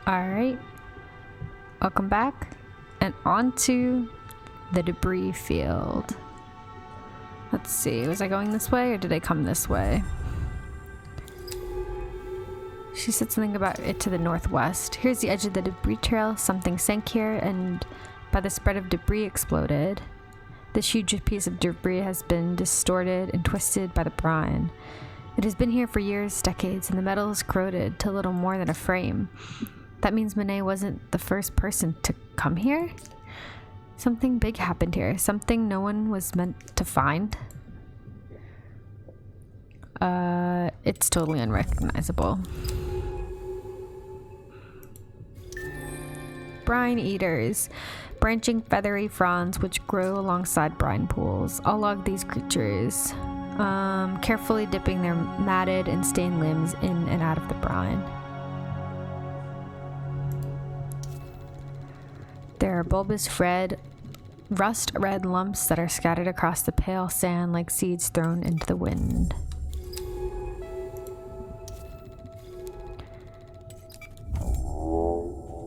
Alright, welcome back, and onto the debris field. Let's see, was I going this way or did I come this way? She said something about it to the northwest. Here's the edge of the debris trail. Something sank here and by the spread of debris exploded. This huge piece of debris has been distorted and twisted by the brine. It has been here for years, decades, and the metal is corroded to little more than a frame. That means Minae wasn't the first person to come here? Something big happened here. Something no one was meant to find. It's totally unrecognizable. Brine eaters. Branching feathery fronds which grow alongside brine pools. I'll log these creatures. Carefully dipping their matted and stained limbs in and out of the brine. There are bulbous rust red lumps that are scattered across the pale sand like seeds thrown into the wind.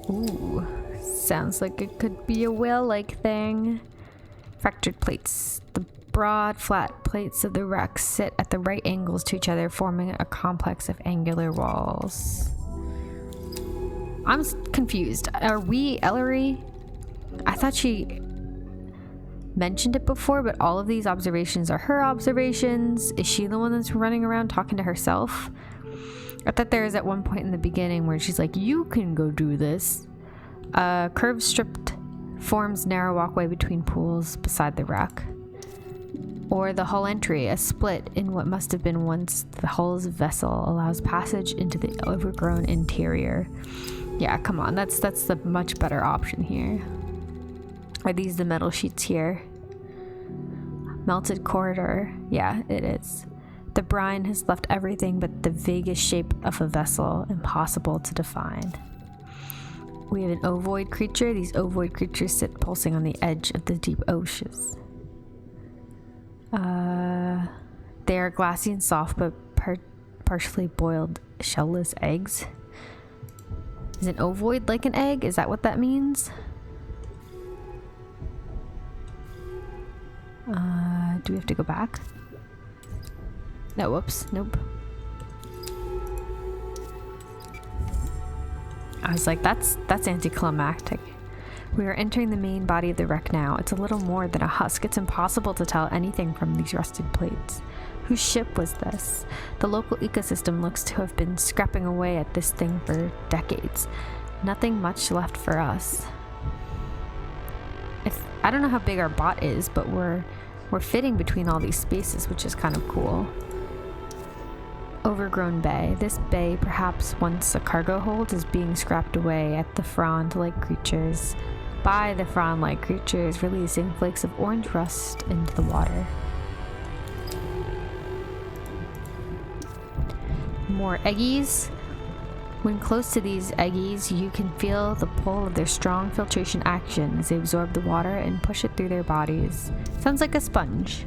Ooh, sounds like it could be a whale-like thing. Fractured plates. The broad, flat plates of the wreck sit at the right angles to each other, forming a complex of angular walls. I'm confused. Are we Ellery? I thought she mentioned it before, but all of these observations are her observations. Is she the one that's running around talking to herself? I thought there was at one point in the beginning where she's like, you can go do this. Curved stripped forms narrow walkway between pools beside the wreck. Or the hull entry, a split in what must have been once the hull's vessel, allows passage into the overgrown interior. Yeah, come on, that's the much better option here. Are these the metal sheets here? Melted corridor. Yeah, it is. The brine has left everything but the vaguest shape of a vessel, impossible to define. We have an ovoid creature. These ovoid creatures sit pulsing on the edge of the deep oceans. They are glassy and soft, but partially boiled shellless eggs. Is an ovoid like an egg? Is that what that means? Do we have to go back? No, whoops, nope. I was like, that's anticlimactic. We are entering the main body of the wreck now. It's a little more than a husk. It's impossible to tell anything from these rusted plates. Whose ship was this? The local ecosystem looks to have been scrapping away at this thing for decades. Nothing much left for us. I don't know how big our bot is, but we're fitting between all these spaces, which is kind of cool. Overgrown bay. This bay, perhaps once a cargo hold, is being scrapped away at the frond-like creatures. By the frond-like creatures, releasing flakes of orange rust into the water. More eggies. When close to these eggies, you can feel the pull of their strong filtration action as they absorb the water and push it through their bodies. Sounds like a sponge.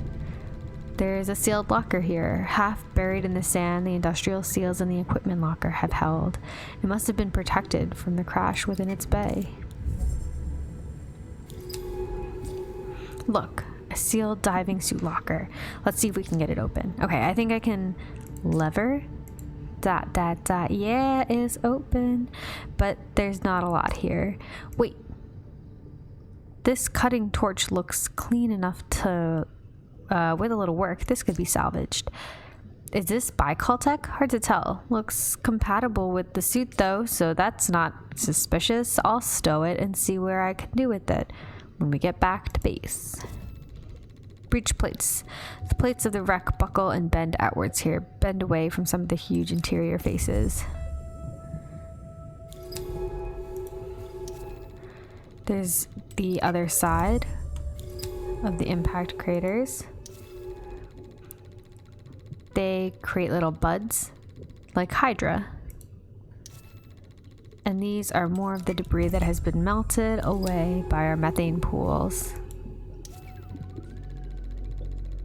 There is a sealed locker here. Half buried in the sand, the industrial seals in the equipment locker have held. It must have been protected from the crash within its bay. Look, a sealed diving suit locker. Let's see if we can get it open. Okay, I think I can lever. Yeah, it's open. But there's not a lot here. Wait. This cutting torch looks clean enough to... with a little work, this could be salvaged. Is this Bicaltech? Hard to tell. Looks compatible with the suit though, so that's not suspicious. I'll stow it and see where I can do with it when we get back to base. Breech plates. The plates of the wreck buckle and bend outwards here, bend away from some of the huge interior faces. There's the other side of the impact craters. They create little buds, like Hydra. And these are more of the debris that has been melted away by our methane pools.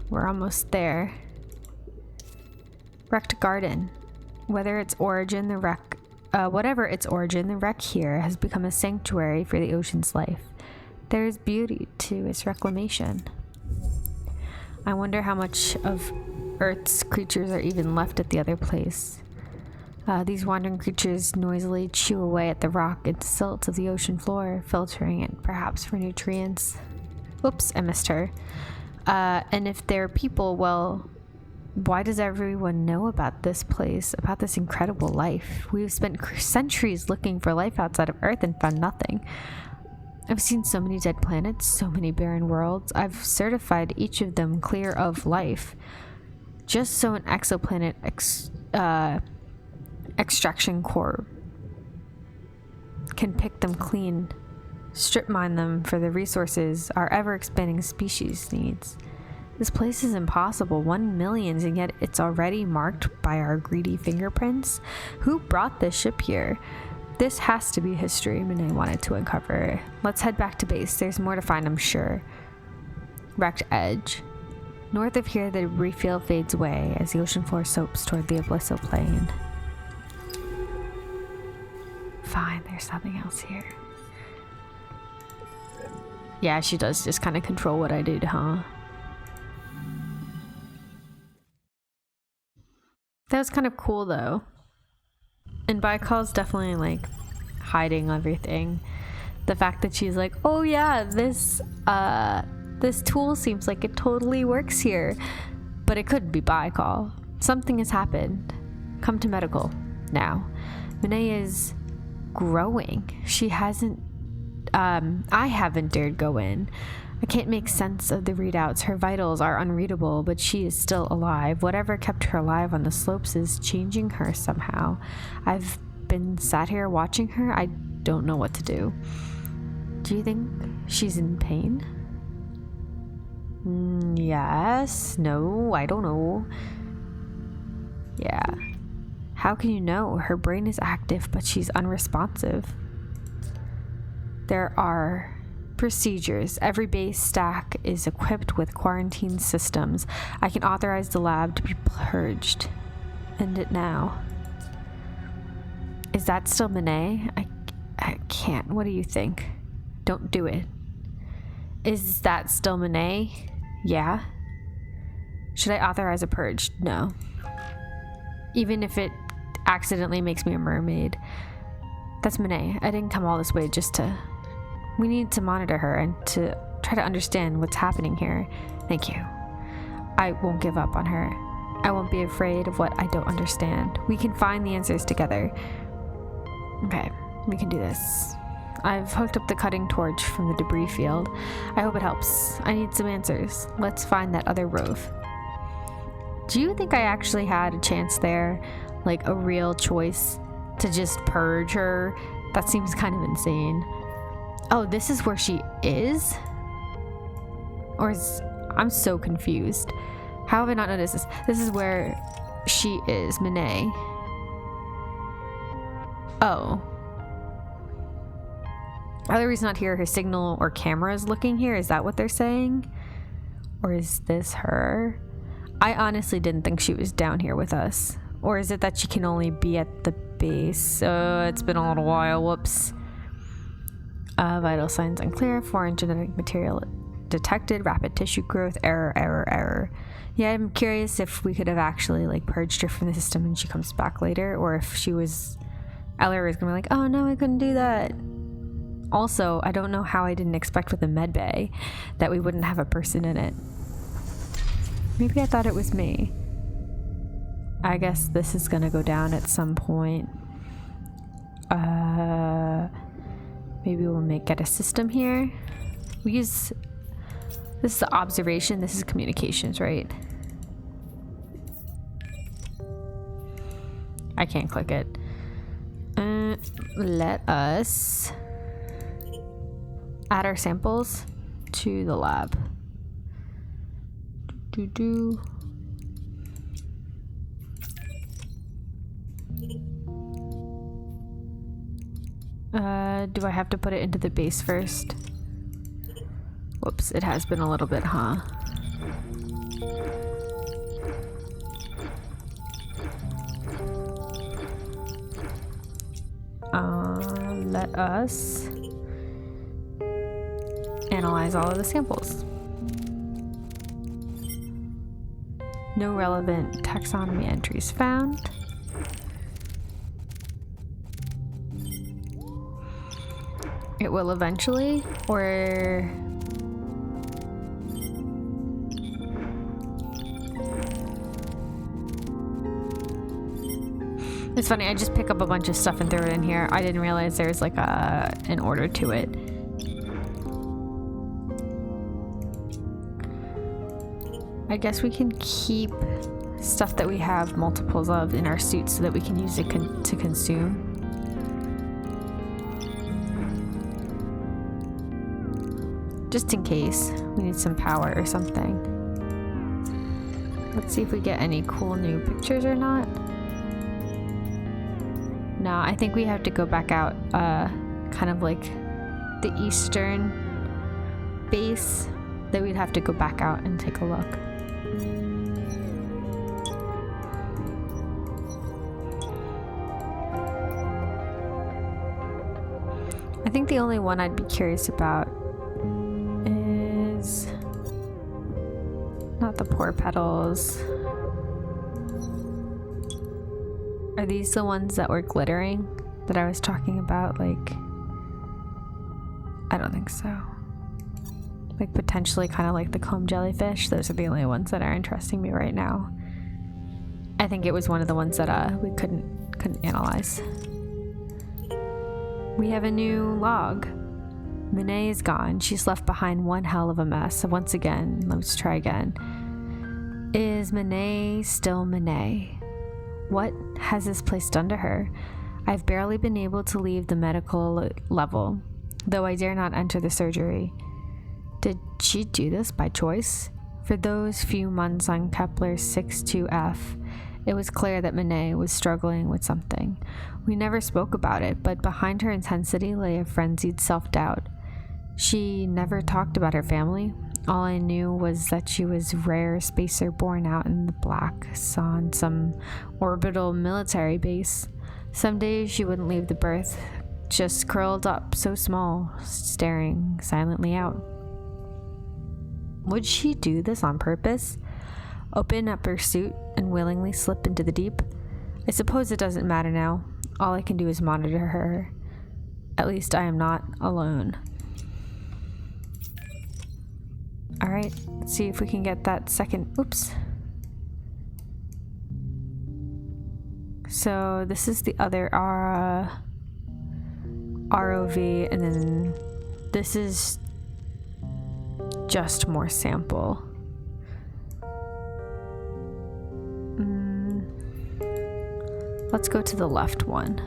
We're almost there. Wrecked garden. Whether its origin, the wreck whatever its origin, the wreck here has become a sanctuary for the ocean's life. There is beauty to its reclamation. I wonder how much of Earth's creatures are even left at the other place. These wandering creatures noisily chew away at the rock and silt of the ocean floor, filtering it perhaps for nutrients. Oops, I missed her. And if they're people, well, why does everyone know about this place, about this incredible life? We've spent centuries looking for life outside of Earth and found nothing. I've seen so many dead planets, so many barren worlds. I've certified each of them clear of life, just so an exoplanet extraction corps can pick them clean, strip mine them for the resources our ever-expanding species needs. This place is impossible, 1 million, and yet it's already marked by our greedy fingerprints. Who brought this ship here? This has to be history Minae wanted to uncover. Let's head back to base. There's more to find, I'm sure. Wrecked edge. North of here, the reef field fades away as the ocean floor soaks toward the abyssal plain. Fine, there's nothing else here. Yeah, she does just kind of control what I do, huh? That was kind of cool, though. And Baikal's definitely, like, hiding everything. The fact that she's like, oh yeah, this tool seems like it totally works here. But it could be Baikal. Something has happened. Come to medical. Now. Minae is growing. She hasn't... I haven't dared go in. I can't make sense of the readouts. Her vitals are unreadable, but she is still alive. Whatever kept her alive on the slopes is changing her somehow. I've been sat here watching her. I don't know what to do. Do you think she's in pain? Yes. No, I don't know. Yeah. How can you know? Her brain is active, but she's unresponsive. There are procedures. Every base stack is equipped with quarantine systems. I can authorize the lab to be purged. End it now. Is that still Minae? I can't. What do you think? Don't do it. Is that still Minae? Yeah. Should I authorize a purge? No. Even if it accidentally makes me a mermaid. That's Minae. I didn't come all this way just to... We need to monitor her and to try to understand what's happening here. Thank you. I won't give up on her. I won't be afraid of what I don't understand. We can find the answers together. Okay, we can do this. I've hooked up the cutting torch from the debris field. I hope it helps. I need some answers. Let's find that other ROV. Do you think I actually had a chance there? Like a real choice to just purge her? That seems kind of insane. Oh, this is where she is? Or is... I'm so confused. How have I not noticed this? This is where she is, Minae. Oh. Are the reason not here her signal or camera is looking here? Is that what they're saying? Or is this her? I honestly didn't think she was down here with us. Or is it that she can only be at the base? It's been a little while. Whoops. Vital signs unclear. Foreign genetic material detected. Rapid tissue growth. Error. Yeah, I'm curious if we could have actually like purged her from the system and she comes back later, or if she was... Ellery is gonna be like, oh no, I couldn't do that. Also, I don't know how I didn't expect with the med bay that we wouldn't have a person in it. Maybe I thought it was me. I guess this is gonna go down at some point. Maybe we'll get a system here. We use... This is observation, this is communications, right? I can't click it. Let us add our samples to the lab. Do I have to put it into the base first? Whoops, it has been a little bit, huh? Let us analyze all of the samples. No relevant taxonomy entries found. It will eventually, or... It's funny, I just pick up a bunch of stuff and throw it in here. I didn't realize there's like an order to it. I guess we can keep stuff that we have multiples of in our suit so that we can use it to consume. Just in case we need some power or something. Let's see if we get any cool new pictures or not. No, I think we have to go back out, kind of like the eastern base, that we'd have to go back out and take a look. I think the only one I'd be curious about is not the poor petals. Are these the ones that were glittering that I was talking about? Like, I don't think so. Like potentially kind of like the comb jellyfish. Those are the only ones that are interesting me right now. I think it was one of the ones that we couldn't analyze. We have a new log. Minae is gone. She's left behind one hell of a mess. Once again, let's try again. Is Minae still Minae? What has this place done to her? I've barely been able to leave the medical level, though I dare not enter the surgery. Did she do this by choice? For those few months on Kepler 62F, it was clear that Minae was struggling with something. We never spoke about it, but behind her intensity lay a frenzied self-doubt. She never talked about her family. All I knew was that she was rare spacer born out in the black on some orbital military base. Some days she wouldn't leave the berth, just curled up so small, staring silently out. Would she do this on purpose? Open up her suit and willingly slip into the deep? I suppose it doesn't matter now. All I can do is monitor her. At least I am not alone. Alright, let's see if we can get that second. Oops. So this is the other ROV, and then this is just more sample. Let's go to the left one.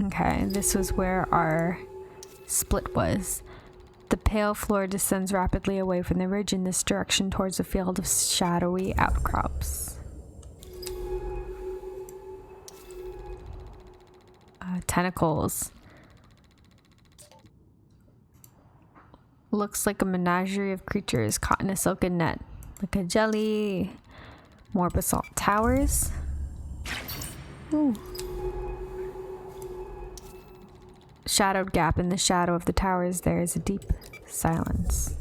Okay, this was where our split was. The pale floor descends rapidly away from the ridge in this direction towards a field of shadowy outcrops. Tentacles. Looks like a menagerie of creatures caught in a silken net. Like a jelly. More basalt towers. Ooh. Shadowed gap in the shadow of the towers. There is a deep silence.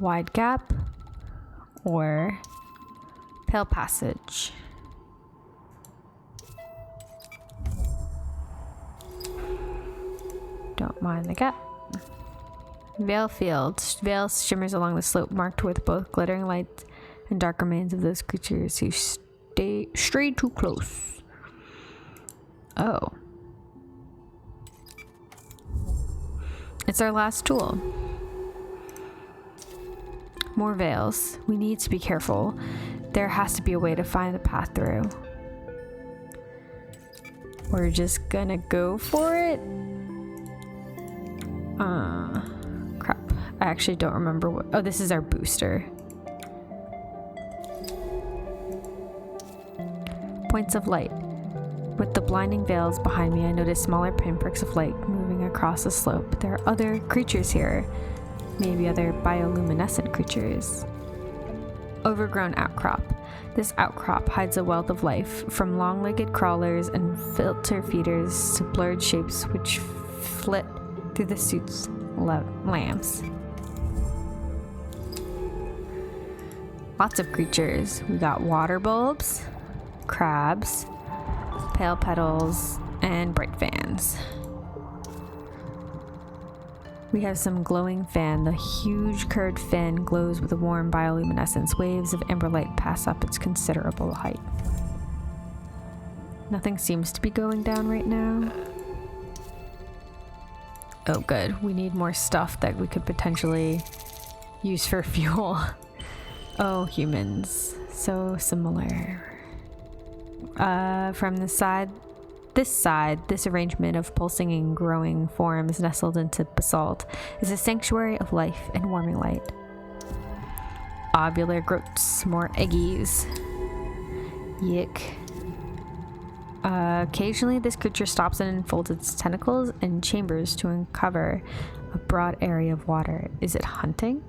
Wide gap or pale passage. Don't mind the gap. Veil field. Veil shimmers along the slope marked with both glittering lights and dark remains of those creatures who stray too close. Oh. It's our last tool. More veils. We need to be careful. There has to be a way to find the path through. We're just gonna go for it. I actually don't remember what... Oh, this is our booster. Points of light. With the blinding veils behind me, I notice smaller pinpricks of light moving across the slope. There are other creatures here. Maybe other bioluminescent creatures. Overgrown outcrop. This outcrop hides a wealth of life, from long-legged crawlers and filter feeders to blurred shapes which flit through the suit's lamps. Lots of creatures. We got water bulbs, crabs, pale petals, and bright fans. We have some glowing fan. The huge curved fin glows with a warm bioluminescence. Waves of amber light pass up its considerable height. Nothing seems to be going down right now. Oh good, we need more stuff that we could potentially use for fuel. Oh, humans. So similar. From the side, this arrangement of pulsing and growing forms nestled into basalt is a sanctuary of life and warming light. Ovular growths, more eggies. Yick. Occasionally this creature stops and unfolds its tentacles in chambers to uncover a broad area of water. Is it hunting?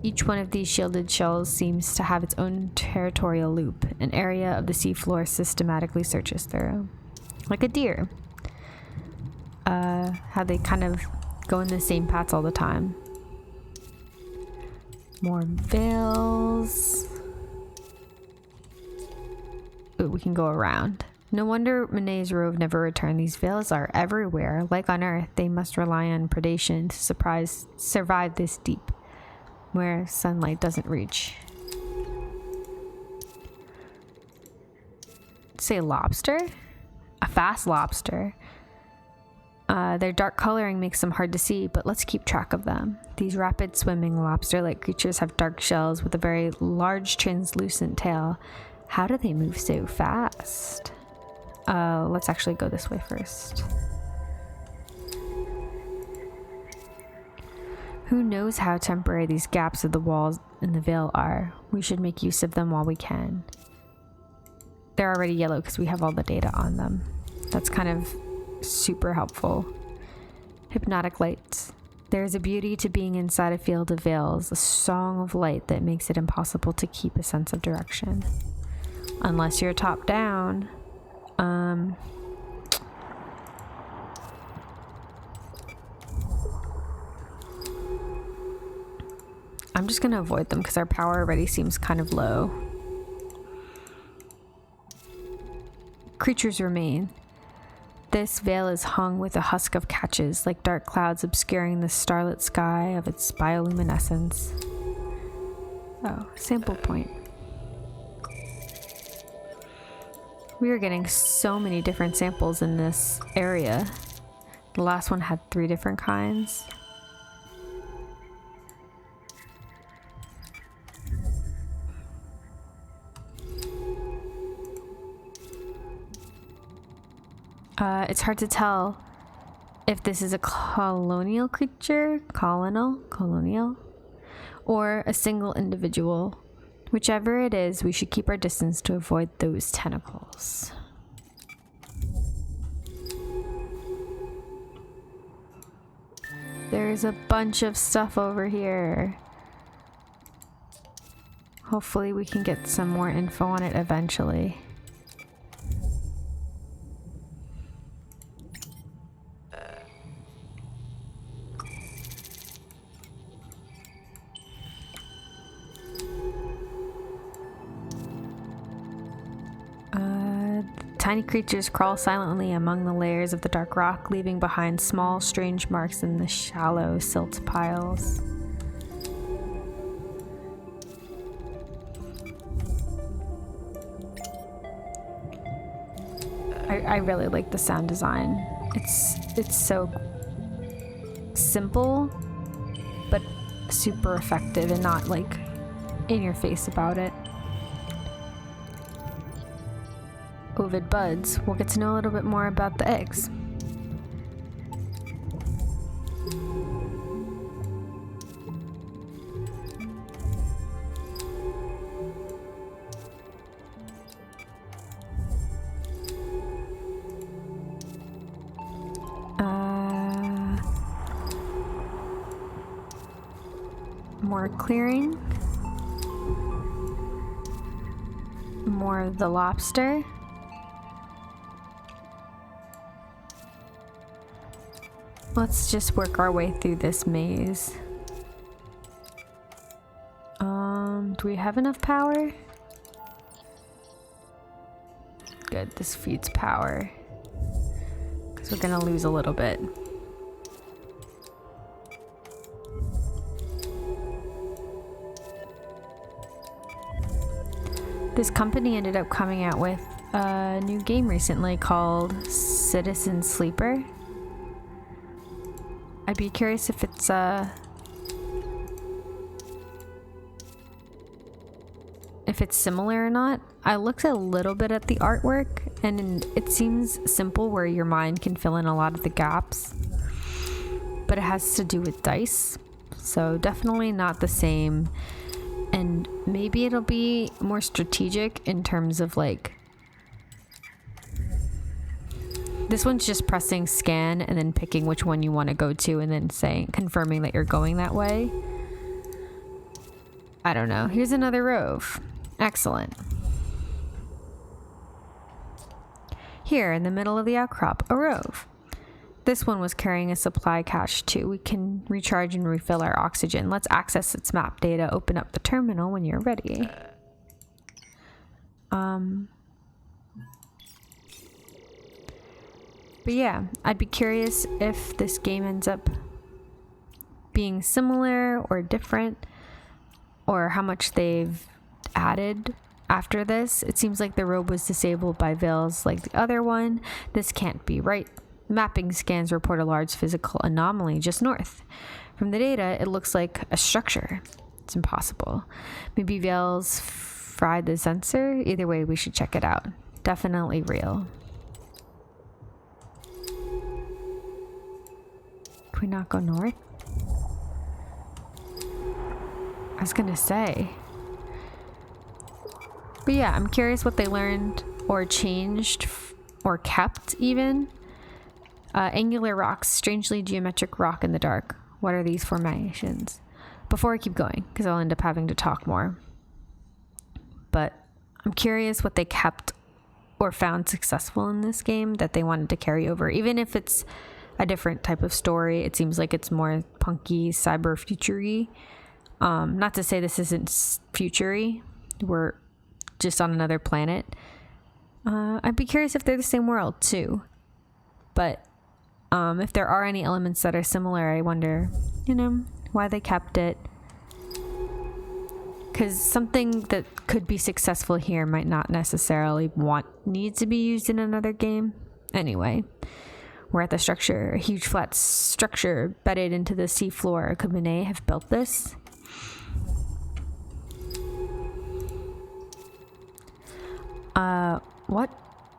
Each one of these shielded shells seems to have its own territorial loop, an area of the seafloor systematically searches through. Like a deer. How they kind of go in the same paths all the time. More veils. Ooh, we can go around. No wonder Minae's ROV never returned. These veils are everywhere. Like on Earth, they must rely on predation to survive this deep, where sunlight doesn't reach. Say lobster? A fast lobster. Their dark coloring makes them hard to see, but let's keep track of them. These rapid swimming lobster-like creatures have dark shells with a very large translucent tail. How do they move so fast? Let's actually go this way first. Who knows how temporary these gaps of the walls in the veil are? We should make use of them while we can. They're already yellow because we have all the data on them. That's kind of super helpful. Hypnotic lights. There's a beauty to being inside a field of veils, a song of light that makes it impossible to keep a sense of direction. Unless you're top down. I'm just gonna avoid them because our power already seems kind of low. Creatures remain. This veil is hung with a husk of catches, like dark clouds obscuring the starlit sky of its bioluminescence. Oh, sample point. We are getting so many different samples in this area. The last one had 3 different kinds. It's hard to tell if this is a colonial creature, colonial, or a single individual. Whichever it is, we should keep our distance to avoid those tentacles. There's a bunch of stuff over here. Hopefully we can get some more info on it eventually. Tiny creatures crawl silently among the layers of the dark rock, leaving behind small, strange marks in the shallow silt piles. I really like the sound design. It's so simple, but super effective and not like in your face about it. Ovid buds. We'll get to know a little bit more about the eggs. More clearing. More of the lobster. Let's just work our way through this maze. Do we have enough power? Good, this feeds power. Because we're gonna lose a little bit. This company ended up coming out with a new game recently called Citizen Sleeper. I'd be curious if it's similar or not. I looked a little bit at the artwork and it seems simple where your mind can fill in a lot of the gaps, but it has to do with dice, so definitely not the same. And maybe it'll be more strategic in terms of like, this one's just pressing scan and then picking which one you want to go to and then confirming that you're going that way. I don't know. Here's another ROV. Excellent. Here in the middle of the outcrop, a ROV. This one was carrying a supply cache too. We can recharge and refill our oxygen. Let's access its map data. Open up the terminal when you're ready. But yeah, I'd be curious if this game ends up being similar or different, or how much they've added after this. It seems like the robe was disabled by veils like the other one. This can't be right. Mapping scans report a large physical anomaly just north. From the data, it looks like a structure. It's impossible. Maybe veils fried the sensor? Either way, we should check it out. Definitely real. Can we not go north? I was gonna say. But yeah, I'm curious what they learned or changed or kept even. Angular rocks, strangely geometric rock in the dark. What are these formations? Before I keep going, because I'll end up having to talk more. But I'm curious what they kept or found successful in this game that they wanted to carry over. Even if it's a different type of story, it seems like it's more punky, cyber future-y. Not to say this isn't future-y. We're just on another planet. I'd be curious if they're the same world too. But if there are any elements that are similar, I wonder, why they kept it. Because something that could be successful here might not necessarily need to be used in another game. Anyway, we're at the structure, a huge flat structure bedded into the seafloor. Could Minae have built this? What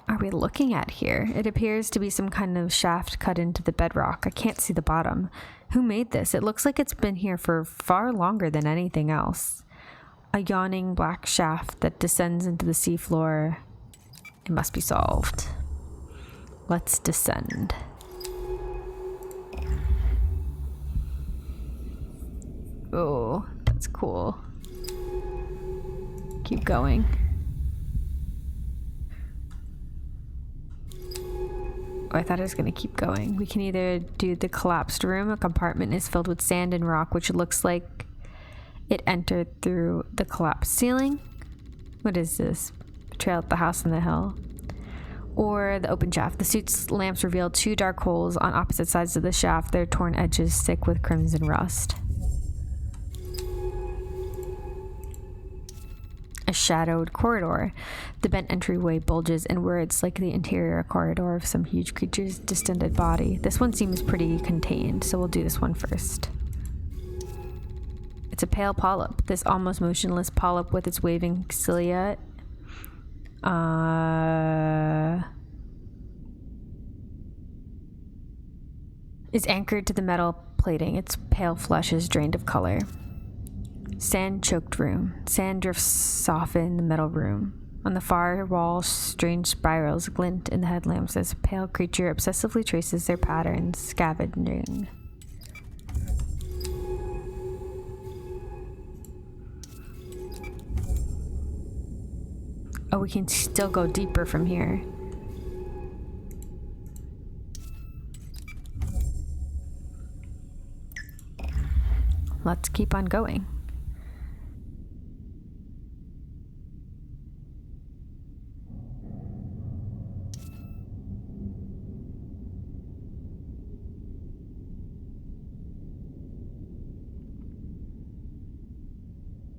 are we looking at here? It appears to be some kind of shaft cut into the bedrock. I can't see the bottom. Who made this? It looks like it's been here for far longer than anything else. A yawning black shaft that descends into the seafloor. It must be solved. Let's descend. Oh, that's cool. Keep going. I thought it was going to keep going. We can either do the collapsed room. A compartment is filled with sand and rock, which looks like it entered through the collapsed ceiling. What is this? Trail at the house on the hill. Or the open shaft. The suit's lamps reveal two dark holes on opposite sides of the shaft. Their torn edges thick with crimson rust. A shadowed corridor. The bent entryway bulges inwards like the interior corridor of some huge creature's distended body. This one seems pretty contained, so we'll do this one first. It's a pale polyp. This almost motionless polyp with its waving cilia is anchored to the metal plating. Its pale flesh is drained of color. Sand-choked room. Sand drifts soften the metal room. On the far wall, strange spirals glint in the headlamps as a pale creature obsessively traces their patterns, scavenging. Oh, we can still go deeper from here. Let's keep on going.